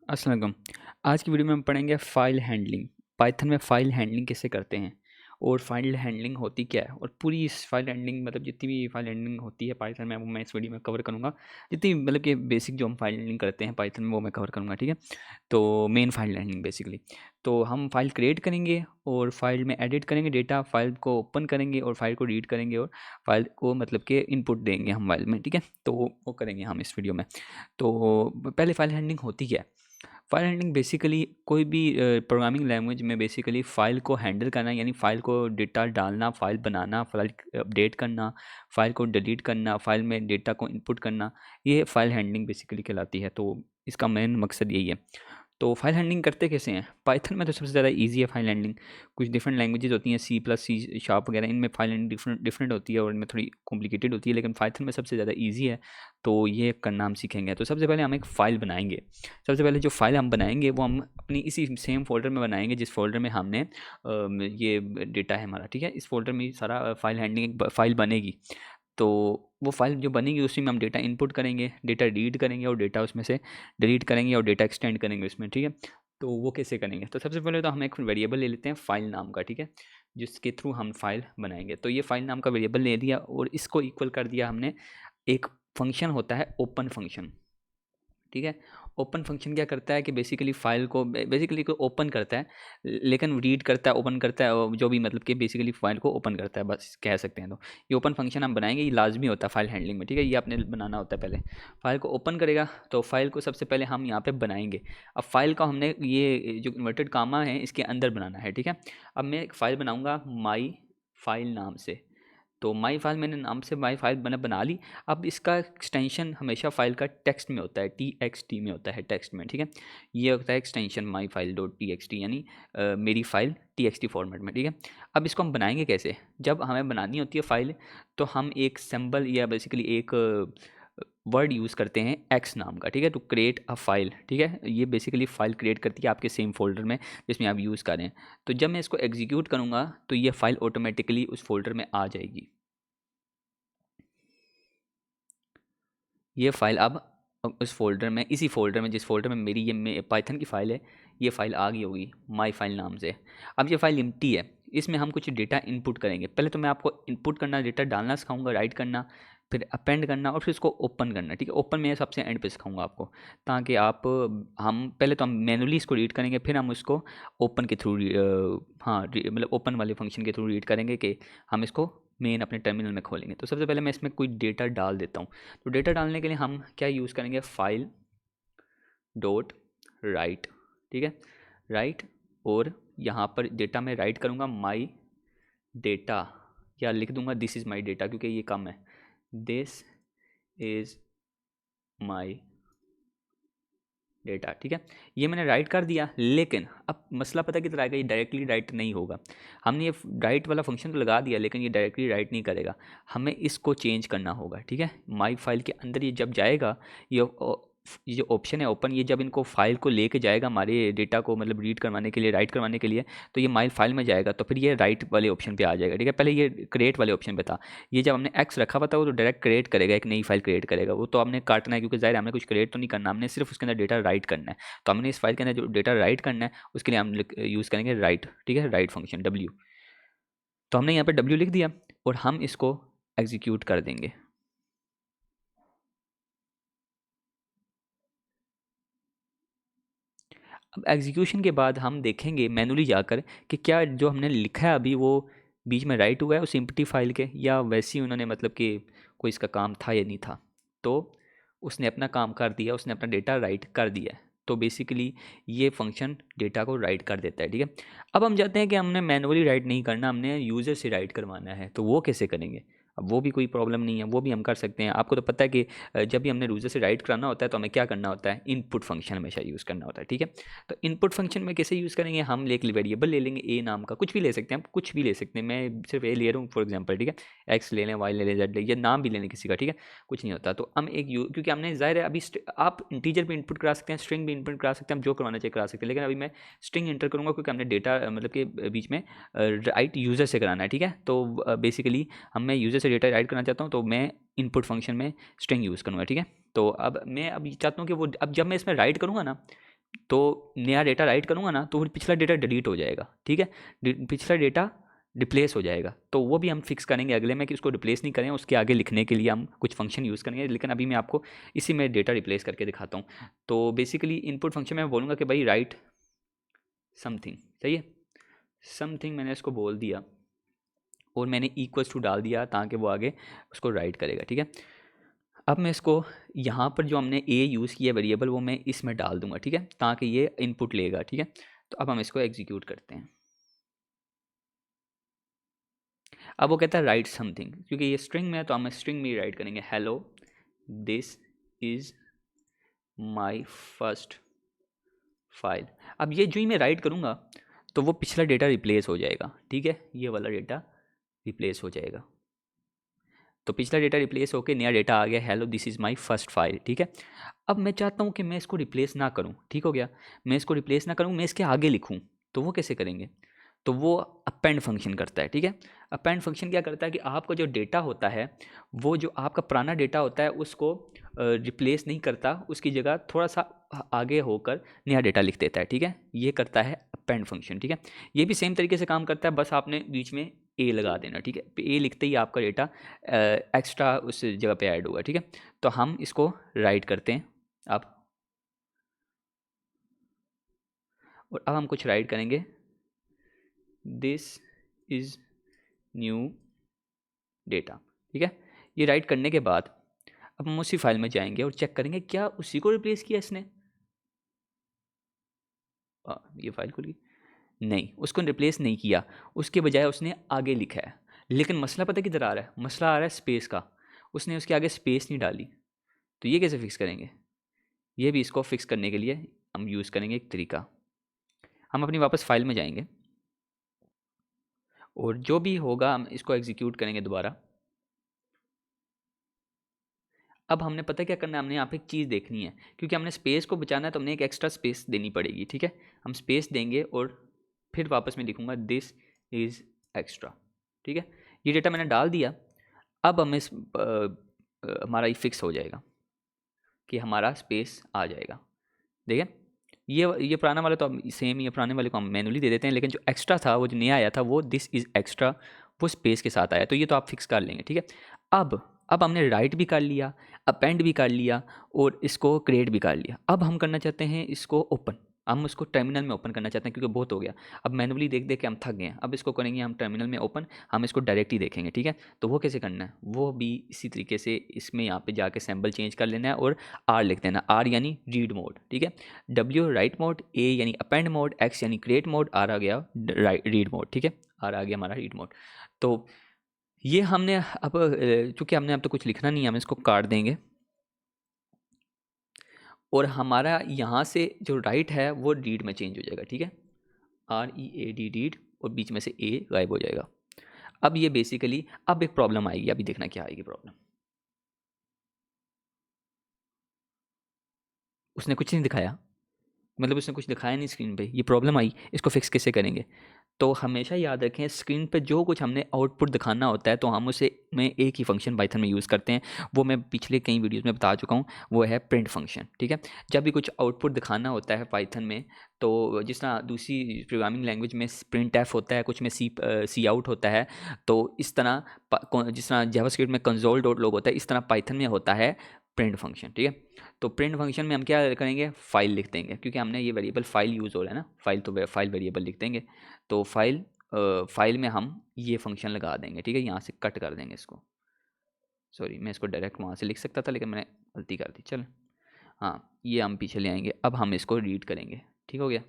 अस्सलाम वालेकुम। आज की वीडियो में हम पढ़ेंगे फ़ाइल हैंडलिंग। पाइथन में फ़ाइल हैंडलिंग कैसे करते हैं और फ़ाइल हैंडलिंग होती क्या है, और पूरी इस फ़ाइल हैंडलिंग मतलब जितनी भी फ़ाइल हैंडलिंग होती है पाइथन में वो मैं इस वीडियो में कवर करूँगा। जितनी मतलब कि बेसिक जो हम फ़ाइल हैंडलिंग करते हैं पाइथन में वो मैं कवर करूँगा, ठीक है? तो मेन फ़ाइल हैंडलिंग बेसिकली। तो हम फ़ाइल क्रिएट करेंगे और फ़ाइल में एडिट करेंगे डेटा, फ़ाइल को ओपन करेंगे और फ़ाइल को रीड करेंगे और फ़ाइल को मतलब कि इनपुट देंगे हम फ़ाइल में, ठीक है? तो वो करेंगे हम इस वीडियो में। तो पहले फ़ाइल हैंडलिंग होती क्या है? फ़ाइल हैंडलिंग बेसिकली कोई भी प्रोग्रामिंग लैंग्वेज में बेसिकली फ़ाइल को हैंडल करना, यानी फ़ाइल को डेटा डालना, फ़ाइल बनाना, फ़ाइल अपडेट करना, फ़ाइल को डिलीट करना, फ़ाइल में डेटा को इनपुट करना, ये फ़ाइल हैंडलिंग बेसिकली कहलाती है। तो इसका मेन मकसद यही है। तो फाइल हैंडलिंग करते कैसे हैं? पाइथन में तो सबसे ज़्यादा ईज़ी है फाइल हैंडलिंग। कुछ डिफरेंट लैंग्वेजेज़ होती हैं, सी प्लस, सी शार्प वगैरह, इनमें फाइल हैंडलिंग डिफरेंट डिफरेंट होती है और इनमें थोड़ी कॉम्प्लिकेटेड होती है, लेकिन पाइथन में सबसे ज़्यादा ईज़ी है। तो ये करना हम सीखेंगे। तो सबसे पहले हम एक फ़ाइल बनाएँगे। सबसे पहले जो फ़ाइल हम बनाएँगे वो हम अपनी इसी सेम फ़ोल्डर में बनाएँगे जिस फ़ोल्डर में हमने ये डेटा है हमारा, ठीक है? इस फ़ोल्डर में ही सारा फाइल हैंडलिंग एक फ़ाइल बनेगी। तो वो फ़ाइल जो बनेगी उसी में हम डेटा इनपुट करेंगे, डेटा रीड करेंगे और डेटा उसमें से डिलीट करेंगे और डेटा एक्सटेंड करेंगे उसमें, ठीक है? तो वो कैसे करेंगे? तो सबसे पहले तो हम एक वेरिएबल ले लेते हैं फ़ाइल नाम का, ठीक है? जिसके थ्रू हम फ़ाइल बनाएँगे। तो ये फ़ाइल नाम का वेरिएबल ले लिया और इसको इक्वल कर दिया हमने, एक फ़ंक्शन होता है ओपन फ़ंक्शन। ठीक है? ओपन फ़ंक्शन क्या करता है कि बेसिकली फ़ाइल को बेसिकली को ओपन करता है, लेकिन रीड करता है, ओपन करता है, जो भी मतलब कि बेसिकली फ़ाइल को ओपन करता है, बस कह सकते हैं। तो ये ओपन फ़ंक्शन हम बनाएँगे, ये लाज़मी होता है फ़ाइल हैंडलिंग में, ठीक है? ये आपने बनाना होता है पहले। फ़ाइल को ओपन करेगा, तो फ़ाइल को सबसे पहले हम यहाँ पे बनाएँगे। अब फ़ाइल को हमने ये जो इन्वर्टेड कामा है, इसके अंदर बनाना है, ठीक है? अब मैं एक फ़ाइल बनाऊँगा माई फ़ाइल नाम से। तो माई फाइल मैंने नाम से माई फाइल मैंने बना ली। अब इसका एक्सटेंशन हमेशा फाइल का टेक्स्ट में होता है, TXT में होता है, टेक्स्ट में, ठीक है? ये होता है extension my file dot TXT, यानी मेरी फाइल TXT फॉर्मेट में, ठीक है? अब इसको हम बनाएंगे कैसे? जब हमें बनानी होती है फाइल, तो हम एक सिंबल या बेसिकली एक वर्ड यूज़ करते हैं एक्स नाम का, ठीक है? टू क्रिएट अ फाइल, ठीक है? ये बेसिकली फाइल क्रिएट करती है आपके सेम फोल्डर में जिसमें आप यूज़ कर रहे हैं। तो जब मैं इसको एग्जीक्यूट करूँगा तो ये फाइल ऑटोमेटिकली उस फोल्डर में आ जाएगी। ये फ़ाइल अब उस फ़ोल्डर में, इसी फ़ोल्डर में जिस फ़ोल्डर में मेरी ये पाइथन की फ़ाइल है, ये फ़ाइल आ गई होगी माई फाइल नाम से। अब ये फ़ाइल एम्प्टी है, इसमें हम कुछ डेटा इनपुट करेंगे। पहले तो मैं आपको इनपुट करना, डेटा डालना सिखाऊंगा, राइट करना, फिर अपेंड करना और फिर इसको ओपन करना, ठीक है? ओपन मैं सबसे एंड पे सिखाऊंगा आपको, ताकि आप हम पहले तो हम मैनुअली इसको रीड करेंगे, फिर हम उसको ओपन के थ्रू हाँ मतलब ओपन वाले फंक्शन के थ्रू रीड करेंगे कि हम इसको मेन अपने टर्मिनल में खोलेंगे। तो सबसे पहले मैं इसमें कोई डेटा डाल देता हूँ। तो डेटा डालने के लिए हम क्या यूज़ करेंगे? फाइल डॉट राइट, ठीक है? राइट, और यहाँ पर डेटा में राइट करूँगा माई डेटा, या लिख दूंगा दिस इज़ माई डेटा, क्योंकि ये कम है। दिस इज़ माई डेटा, ठीक है? ये मैंने राइट कर दिया, लेकिन अब मसला पता किधर आएगा? ये डायरेक्टली राइट नहीं होगा। हमने ये राइट वाला फंक्शन तो लगा दिया, लेकिन ये डायरेक्टली राइट नहीं करेगा। हमें इसको चेंज करना होगा, ठीक है? माई फाइल के अंदर ये जब जाएगा, ये जो ऑप्शन है ओपन, ये जब इनको फाइल को लेके जाएगा हमारे डेटा को मतलब रीड करवाने के लिए, राइट करवाने के लिए, तो ये माई फाइल में जाएगा, तो फिर ये राइट वाले ऑप्शन पे आ जाएगा, ठीक है? पहले ये क्रिएट वाले ऑप्शन पे था। ये जब हमने एक्स रखा हुआ था, वो तो डायरेक्ट क्रिएट करेगा, एक नई फाइल क्रिएट करेगा। वो तो हमने काटना है, क्योंकि ज़ाहिर है हमने कुछ क्रिएट तो नहीं करना, हमने सिर्फ उसके अंदर डेटा राइट करना है। तो हमने इस फाइल के अंदर जो डेटा राइट करना है उसके लिए हम यूज़ करेंगे राइट, ठीक है? Right function W. तो हमने यहाँ पे डब्ल्यू लिख दिया और हम इसको एग्जीक्यूट कर देंगे। अब एग्जीक्यूशन के बाद हम देखेंगे मैनुअली जाकर कि क्या जो हमने लिखा है अभी वो बीच में राइट हुआ है उस एम्प्टी फाइल के, या वैसे ही उन्होंने मतलब कि कोई इसका काम था या नहीं था। तो उसने अपना काम कर दिया, उसने अपना डेटा राइट कर दिया है। तो बेसिकली ये फंक्शन डेटा को राइट कर देता है, ठीक है? अब हम चाहते हैं कि हमने मैनुअली राइट नहीं करना, हमने यूज़र से राइट करवाना है, तो वो कैसे करेंगे? अब वो भी कोई प्रॉब्लम नहीं है, वो भी हम कर सकते हैं। आपको तो पता है कि जब भी हमने यूज़र से राइट कराना होता है तो हमें क्या करना होता है? इनपुट फंक्शन हमेशा यूज़ करना होता है, ठीक है? तो इनपुट फंक्शन में कैसे यूज़ करेंगे? हम एक वेरिएबल ले लेंगे ए नाम का, कुछ भी ले सकते हैं, हम कुछ भी ले सकते हैं। मैं सिर्फ ए ले रहा हूँ फॉर एग्जांपल, ठीक है? एक्स ले लें, वाई ले लें, जेड ले, या नाम भी ले लें किसी का, ठीक है? कुछ नहीं होता। तो हम एक क्योंकि हमने ज़ाहिर है अभी आप इंटीजर भी इनपुट करा सकते हैं, स्ट्रिंग भी इनपुट करा सकते हैं, हम जो करवाना चाहिए करा सकते हैं, लेकिन अभी मैं स्ट्रिंग इंटर करूँगा क्योंकि हमने डेटा मतलब कि बीच में राइट यूज़र से कराना है, ठीक है? तो बेसिकली मैं यूज़र से डेटा राइट करना चाहता हूँ, तो मैं इनपुट फंक्शन में स्ट्रिंग यूज़ करूँगा, ठीक है? तो अब मैं चाहता हूँ कि वो अब जब मैं इसमें राइट करूँगा ना, तो नया डेटा राइट करूँगा ना तो पिछला डेटा डिलीट हो जाएगा, ठीक है, पिछला डेटा रिप्लेस हो जाएगा। तो वो भी हम फिक्स करेंगे अगले में कि उसको रिप्लेस नहीं करें, उसके आगे लिखने के लिए हम कुछ फंक्शन यूज़ करेंगे, लेकिन अभी मैं आपको इसी में डेटा रिप्लेस करके दिखाता हूँ। तो बेसिकली इनपुट फंक्शन में बोलूँगा कि भाई राइट समथिंग, सही है, समथिंग मैंने इसको बोल दिया और मैंने इक्वल्स टू डाल दिया ताकि वो आगे उसको राइट करेगा, ठीक है। अब मैं इसको यहाँ पर जो हमने ए यूज़ किया वेरिएबल वो मैं इसमें डाल दूंगा, ठीक है, ताकि ये इनपुट लेगा, ठीक है। तो अब हम इसको एग्जीक्यूट करते हैं। अब वो कहता है राइट समथिंग, क्योंकि ये स्ट्रिंग में है तो हम स्ट्रिंग में राइट करेंगे, hello this is my first file. अब ये जो ही मैं राइट करूँगा तो वो पिछला डेटा रिप्लेस हो जाएगा, ठीक है, ये वाला डेटा रिप्लेस हो जाएगा। तो पिछला डेटा रिप्लेस होकर नया डेटा आ गया, hello this is my first file, ठीक है। अब मैं चाहता हूँ कि मैं इसको रिप्लेस ना करूँ, ठीक हो गया, मैं इसको रिप्लेस ना करूँ, मैं इसके आगे लिखूँ। तो वो कैसे करेंगे, तो वो अपेंड फंक्शन करता है, ठीक है। अपेंड फंक्शन क्या करता है कि आपका जो डेटा होता है वो जो आपका पुराना डेटा होता है उसको रिप्लेस नहीं करता, उसकी जगह थोड़ा सा आगे होकर नया डेटा लिख देता है, ठीक है। ये करता है अपेंड फंक्शन, ठीक है। ये भी सेम तरीके से काम करता है, बस आपने बीच में ए लगा देना, ठीक है। ए लिखते ही आपका डेटा एक्स्ट्रा उस जगह पे ऐड होगा, ठीक है। तो हम इसको राइट करते हैं अब, और अब हम कुछ राइट करेंगे, दिस इज़ न्यू डेटा, ठीक है। ये राइट करने के बाद अब हम उसी फाइल में जाएंगे और चेक करेंगे क्या उसी को रिप्लेस किया इसने। ये फाइल खुल गई, नहीं, उसको रिप्लेस नहीं किया, उसके बजाय उसने आगे लिखा है। लेकिन मसला पता किधर आ रहा है, मसला आ रहा है स्पेस का, उसने उसके आगे स्पेस नहीं डाली। तो ये कैसे फिक्स करेंगे, ये भी इसको फिक्स करने के लिए हम यूज़ करेंगे एक तरीका। हम अपनी वापस फाइल में जाएंगे और जो भी होगा हम इसको एग्जीक्यूट करेंगे दोबारा। अब हमने पता क्या करना है, हमने यहाँ पे एक चीज़ देखनी है, क्योंकि हमने स्पेस को बचाना है तो हमने एक एक्स्ट्रा स्पेस देनी पड़ेगी, ठीक है। हम स्पेस देंगे और फिर वापस में लिखूंगा दिस इज़ एक्स्ट्रा, ठीक है। ये डेटा मैंने डाल दिया। अब हमें हमारा ये फिक्स हो जाएगा कि हमारा स्पेस आ जाएगा, देखिए। ये पुराना वाला तो हम सेम, ये पुराने वाले को हम मैनुअली दे देते हैं, लेकिन जो एक्स्ट्रा था वो जो नया आया था वो दिस इज़ एक्स्ट्रा, वो स्पेस के साथ आया, तो ये तो आप फिक्स कर लेंगे, ठीक है। अब हमने राइट भी कर लिया, अपेंड भी कर लिया और इसको क्रिएट भी कर लिया। अब हम करना चाहते हैं इसको ओपन, हम उसको टर्मिनल में ओपन करना चाहते हैं क्योंकि बहुत हो गया, अब मैनुअली देख देख के हम थक गए हैं। अब इसको करेंगे हम टर्मिनल में ओपन, हम इसको डायरेक्ट ही देखेंगे, ठीक है। तो वो कैसे करना है, वो भी इसी तरीके से इसमें यहाँ पे जाके सैम्बल चेंज कर लेना है और आर लिख देना, आर यानी रीड मोड, ठीक है। डब्ल्यू राइट मोड, ए यानी अपेंड मोड, एक्स यानी क्रिएट मोड, आर आ गया रीड मोड, ठीक है, आर आ गया हमारा रीड मोड। तो ये हमने अब चूँकि हमने अब तो कुछ लिखना नहीं है, हम इसको काट देंगे और हमारा यहाँ से जो राइट है वो रीड में चेंज हो जाएगा, ठीक है, READ रीड, और बीच में से ए गायब हो जाएगा। अब ये बेसिकली, अब एक प्रॉब्लम आएगी, अभी देखना क्या आएगी प्रॉब्लम। उसने कुछ नहीं दिखाया, मतलब उसने कुछ दिखाया नहीं स्क्रीन पे, ये प्रॉब्लम आई, इसको फिक्स कैसे करेंगे। तो हमेशा याद रखें स्क्रीन पे जो कुछ हमने आउटपुट दिखाना होता है तो हम उसे में एक ही फंक्शन पाइथन में यूज़ करते हैं, वो मैं पिछले कई वीडियोस में बता चुका हूँ, वो है प्रिंट फंक्शन, ठीक है। जब भी कुछ आउटपुट दिखाना होता है पाइथन में, तो जिस तरह दूसरी प्रोग्रामिंग लैंग्वेज में प्रिंट एफ होता है, कुछ में सी आउट होता है, तो इस तरह जिस तरह जावास्क्रिप्ट में कंसोल डॉट लॉग होता है, इस तरह पाइथन में होता है प्रिंट फंक्शन, ठीक है। तो प्रिंट फंक्शन में हम क्या करेंगे, फाइल लिख देंगे, क्योंकि हमने ये वेरिएबल फाइल यूज़ हो रहा है ना, फाइल, तो फाइल वेरिएबल लिख देंगे। तो फाइल में हम ये फंक्शन लगा देंगे, ठीक है, यहाँ से कट कर देंगे इसको। सॉरी, मैं इसको डायरेक्ट वहाँ से लिख सकता था लेकिन मैंने गलती कर दी, चल। हाँ, ये हम पीछे ले आएंगे, अब हम इसको रीड करेंगे, ठीक हो गया।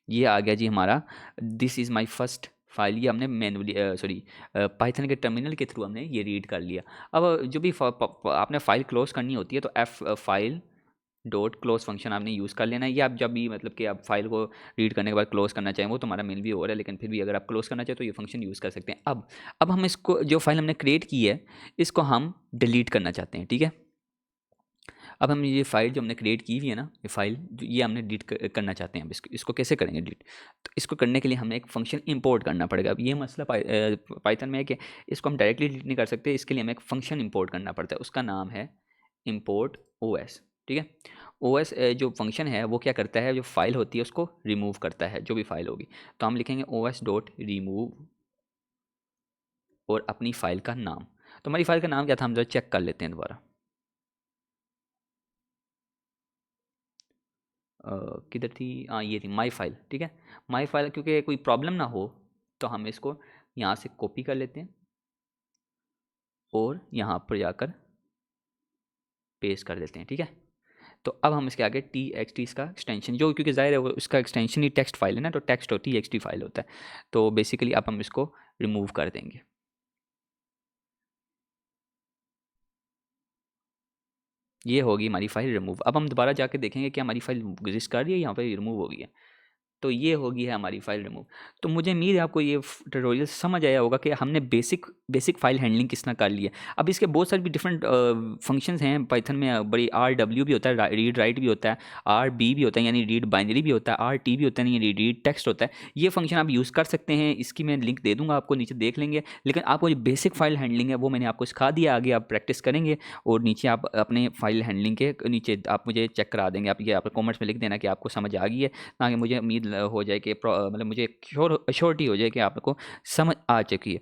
ये आ गया जी हमारा this is my first file, ये हमने मैनुअली सॉरी पाइथन के टर्मिनल के थ्रू हमने ये रीड कर लिया। अब जो भी आपने फाइल क्लोज करनी होती है तो F file dot close function आपने यूज़ कर लेना है। ये आप जब भी मतलब कि आप फाइल को रीड करने के बाद क्लोज करना चाहें, वो तुम्हारा मेल भी हो रहा है, लेकिन फिर भी अगर आप क्लोज करना चाहें तो ये फंक्शन यूज़ कर सकते हैं। अब हम इसको, जो फाइल हमने क्रिएट की है, इसको हम डिलीट करना चाहते हैं, ठीक है। अब हम ये फाइल जो हमने क्रिएट की हुई है ना, ये फाइल जो ये हमने डिलीट करना चाहते हैं। अब इसको कैसे करेंगे डिलीट, तो इसको करने के लिए हमें एक फंक्शन इंपोर्ट करना पड़ेगा। अब ये मसला पाइथन में है कि इसको हम डायरेक्टली डिलीट नहीं कर सकते, इसके लिए हमें एक फंक्शन इंपोर्ट करना पड़ता है, उसका नाम है import OS, ठीक है। OS जो फंक्शन है वो क्या करता है, जो फाइल होती है उसको रिमूव करता है, जो भी फाइल होगी। तो हम लिखेंगे OS डॉट रिमूव और अपनी फाइल का नाम। तो हमारी फाइल का नाम क्या था, हम जरा चेक कर लेते हैं दोबारा। किधर थी, हाँ ये थी माई फाइल, ठीक है। माई फाइल, क्योंकि कोई प्रॉब्लम ना हो तो हम इसको यहाँ से कॉपी कर लेते हैं और यहाँ पर जाकर पेस्ट कर देते हैं, ठीक है। तो अब हम इसके आगे TXT इसका एक्सटेंशन, जो क्योंकि ज़ाहिर है वो इसका एक्सटेंशन ही टेक्स्ट फाइल है ना, तो टेक्स्ट और TXT फाइल होता है। तो बेसिकली अब हम इसको रिमूव कर देंगे। ये होगी हमारी फाइल रिमूव। अब हम दोबारा जाके देखेंगे कि हमारी फाइल एग्जिस्ट कर रही है, यहाँ पे रिमूव हो गई है। तो ये होगी है हमारी फाइल रिमूव। तो मुझे उम्मीद है आपको ये ट्यूटोरियल समझ आया होगा कि हमने बेसिक बेसिक फाइल हैंडलिंग किस तरह कर ली है। अब इसके बहुत सारे भी डिफरेंट फंक्शंस हैं पाइथन में। बड़ी RW भी होता है, रीड राइट भी होता है, RB भी होता है यानी रीड बाइनरी भी होता है, RT भी होता है यानी रीड टेक्स्ट होता है। ये फंक्शन आप यूज़ कर सकते हैं, इसकी मैं लिंक दे दूंगा आपको, नीचे देख लेंगे। लेकिन आपको जो बेसिक फाइल हैंडलिंग है वो मैंने आपको सिखा दिया, आगे आप प्रैक्टिस करेंगे और नीचे आप अपने फाइल हैंडलिंग के नीचे आप मुझे चेक करा देंगे। आप ये आप कॉमेंट्स में लिख देना कि आपको समझ आ गई है, ताकि मुझे उम्मीद हो जाए कि मतलब मुझे श्योरिटी हो जाए कि आपको समझ आ चुकी है।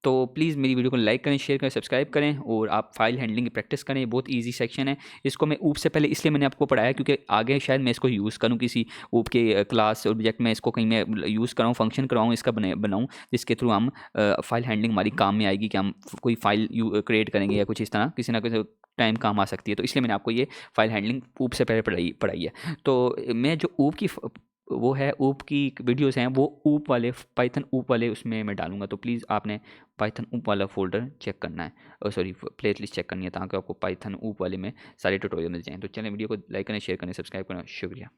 तो प्लीज़ मेरी वीडियो को लाइक करें, शेयर करें, सब्सक्राइब करें और आप फाइल हैंडलिंग की प्रैक्टिस करें। बहुत इजी सेक्शन है। इसको मैं ऊप से पहले इसलिए मैंने आपको पढ़ाया क्योंकि आगे शायद मैं इसको यूज़ करूँ किसी ऊप के क्लास ऑब्जेक्ट में, इसको कहीं मैं यूज़ कराऊँ, फंक्शन कराऊँ, इसका बनाऊँ जिसके थ्रू हम फाइल हैंडलिंग हमारी काम में आएगी कि हम कोई फाइल क्रिएट करेंगे या कुछ इस तरह किसी ना किसी टाइम काम आ सकती है। तो इसलिए मैंने आपको ये फाइल हैंडलिंग ऊप से पहले पढ़ाई है। तो मैं जो ऊप की वो है, ऊप की वीडियोस हैं वो ऊप वाले पाइथन ऊप वाले उसमें मैं डालूंगा। तो प्लीज़ आपने पाइथन ऊप वाला फोल्डर चेक करना है, सॉरी प्ले लिस्ट चेक करनी है, ताकि आपको पाइथन ऊप वाले में सारे ट्यूटोरियल मिल जाएँ। तो चलें वीडियो को लाइक करें, शेयर करें, सब्सक्राइब करें। शुक्रिया।